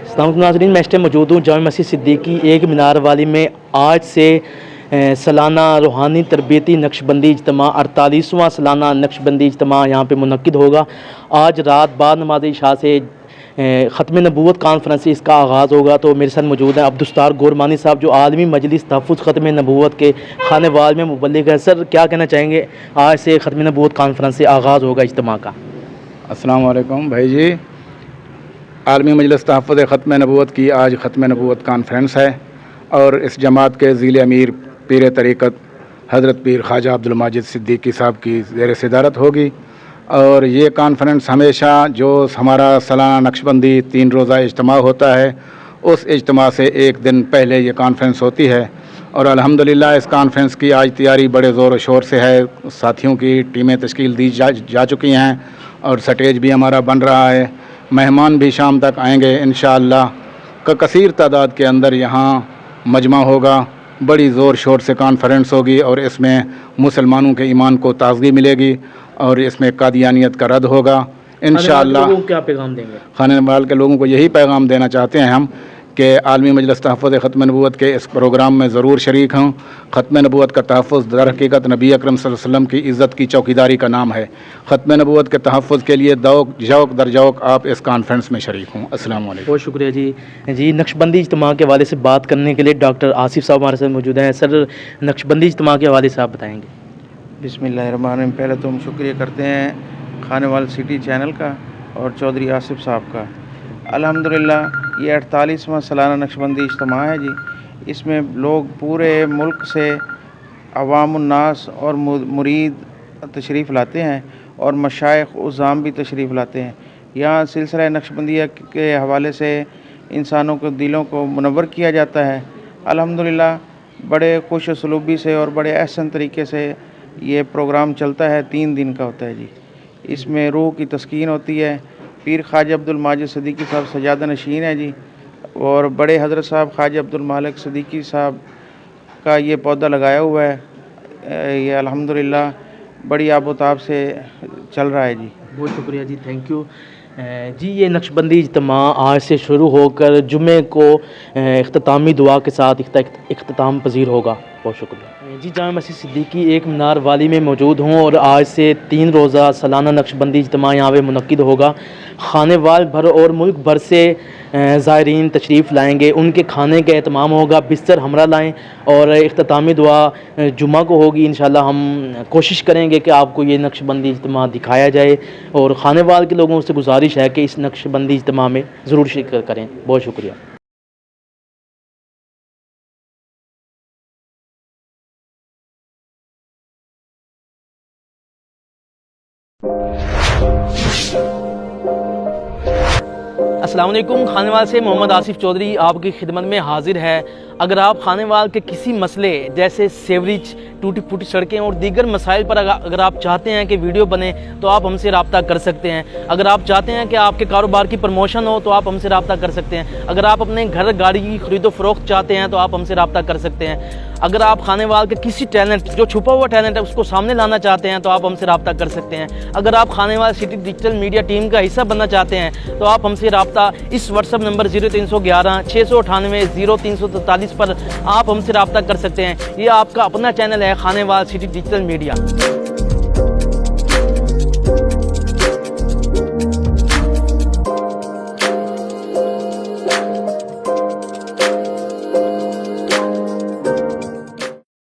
अस्सलाम वालेकुम नाज़रीन, मैं इस टाइम मौजूद हूँ जामे मस्जिद सिद्दीकी एक मीनार वाली में। आज से सालाना रूहानी तरबियती नक्शबंदी इज्तिमा 48वां सालाना नक्शबंदी इज्तिमा यहाँ पे मुनक्किद होगा। आज रात बाद नमाज इशा से ख़त्म नबूवत कॉन्फ्रेंस से इसका आगाज़ होगा। तो मेरे साथ मौजूद हैं अब्दुस्तार गोरमानी साहब, जो आलमी मजलिस तहफ़्फ़ुज़ ख़त्म नबूवत के खाने वाल में मुबल्लिग़ है। सर, क्या कहना चाहेंगे? आज से ख़त्म नबूवत कॉन्फ्रेंस से आगाज़ होगा इज्तिमा का। अस्सलाम वालेकुम भाई जी। आलमी मजलिस तहफ़्फ़ुज़ ख़त्म नबूवत की आज ख़त्म नबूवत कॉन्फ्रेंस है और इस जमात के ज़ील अमीर पीर तरीक़त हज़रत पीर ख्वाजा अब्दुल माजिद सिद्दीकी साहब की ज़ेर सदारत होगी। और ये कॉन्फ्रेंस हमेशा जो हमारा सालाना नक्शबंदी 3 रोज़ा इज्तिमा होता है, उस इज्तिमा से एक दिन पहले ये कॉन्फ्रेंस होती है। और अल्हम्दुलिल्लाह इस कॉन्फ्रेंस की आज तैयारी बड़े ज़ोर व शोर से है। साथियों की टीमें तश्कील दी जा चुकी हैं और स्टेज भी हमारा बन रहा है। मेहमान भी शाम तक आएंगे इंशाअल्लाह। कसीर तादाद के अंदर यहाँ मजमा होगा। बड़ी ज़ोर शोर से कॉन्फ्रेंस होगी और इसमें मुसलमानों के ईमान को ताज़गी मिलेगी और इसमें कादियानियत का रद्द होगा इंशाअल्लाह। क्या पैगाम देंगे? खाने वाल के लोगों को यही पैगाम देना चाहते हैं हम कि आलमी मजलिस तहफ़्फ़ुज़ ख़त्म नबूवत के इस प्रोग्राम में ज़रूर शरीक हों। ख़त्म नबूवत का तहफ़्फ़ुज़ दर हकीकत नबी अकरम सल्लल्लाहु अलैहि वसल्लम की इज़्ज़त की चौकीदारी का नाम है। ख़त्म नबूवत के तहफ़्फ़ुज़ के लिए ज़ौक़ दर ज़ौक़ आप इस कॉन्फ्रेंस में शरीक हों। अस्सलाम वालेकुम। बहुत शुक्रिया जी। नक्शबंदी इज्तिमा के हवाले से बात करने के लिए डॉक्टर आसिफ साहब हमारे साथ मौजूद हैं। सर, नक्शबंदी इज्तिमा के हवाले से आप बताएँगे? बिस्मिल्लाहिर्रहमानिर्रहीम। पहले तो हम शुक्रिया करते हैं खाने वाल सिटी चैनल का और चौधरी आसिफ साहब का। अल्हम्दुलिल्लाह ये 48वां सालाना नक्शबंदी इज्तिमा है जी। इसमें लोग पूरे मुल्क से अवामुन्नास और मुरीद तशरीफ़ लाते हैं और मशाइख उज़ाम भी तशरीफ़ लाते हैं। यहाँ सिलसिला नक्शबंदिया के हवाले से इंसानों के दिलों को मुनव्वर किया जाता है। अल्हम्दुलिल्लाह बड़े खुश सलूबी से और बड़े अहसन तरीके से ये प्रोग्राम चलता है। 3 दिन का होता है जी। इसमें रूह की तस्कीन होती है। पीर ख्वाजा अब्दुल माजिद सिद्दीकी साहब सजादा नशीन है जी। और बड़े हज़रत साहब ख्वाजा अब्दुल मालिक सिद्दीकी साहब का ये पौधा लगाया हुआ है। ये अल्हम्दुलिल्लाह बड़ी आबोताब से चल रहा है जी। बहुत शुक्रिया जी, थैंक यू जी। ये नक्शबंदी इज्तिमा आज से शुरू होकर जुमे को इख्तितामी दुआ के साथ इख्तिताम पजीर होगा। बहुत शुक्रिया जी। जामे मस्जिद सिद्दीकी एक मीनार वाली में मौजूद हूँ और आज से 3 रोज़ा सालाना नक्शबंदी इज्तिमा यहाँ पे मुनक्किद होगा। खाने वाल भर और मुल्क भर से ज़ायरीन तशरीफ़ लाएंगे, उनके खाने का एहतमाम होगा। बिस्तर हमरा लाएँ और इख्तितामी दुआ जुम्मा को होगी इंशाल्लाह। हम कोशिश करेंगे कि आपको ये नक्शबंदी इज्तिमा दिखाया जाए और खाने वाल के लोगों से गुजारिश है कि इस नक्शबंदी इज्तिमा में ज़रूर शिरकत करें। बहुत शुक्रिया। अस्सलाम वालेकुम। खानेवाल से मोहम्मद आसिफ चौधरी आपकी खिदमत में हाजिर है। अगर आप खानेवाल के किसी मसले जैसे सेवरेज, टूटी फूटी सड़कें और दीगर मसाइल पर अगर आप चाहते हैं कि वीडियो बने तो आप हमसे रब्ता कर सकते हैं। अगर आप चाहते हैं कि आपके कारोबार की प्रमोशन हो तो आप हमसे रब्ता कर सकते हैं। अगर आप अपने घर गाड़ी की खरीदो फरोख्त चाहते हैं तो आप हमसे रब्ता कर सकते हैं। अगर आप खानेवाल के किसी टैलेंट, जो छुपा हुआ टैलेंट है, उसको सामने लाना चाहते हैं तो आप हमसे रब्ता कर सकते हैं। अगर आप Khanewal city digital media team का हिस्सा बनना चाहते हैं तो आप हमसे रब्ता इस व्हाट्सअप नंबर 0311 698 0343 पर आप हमसे रब्ता कर सकते हैं। ये आपका अपना चैनल है खानेवाल सिटी डिजिटल मीडिया।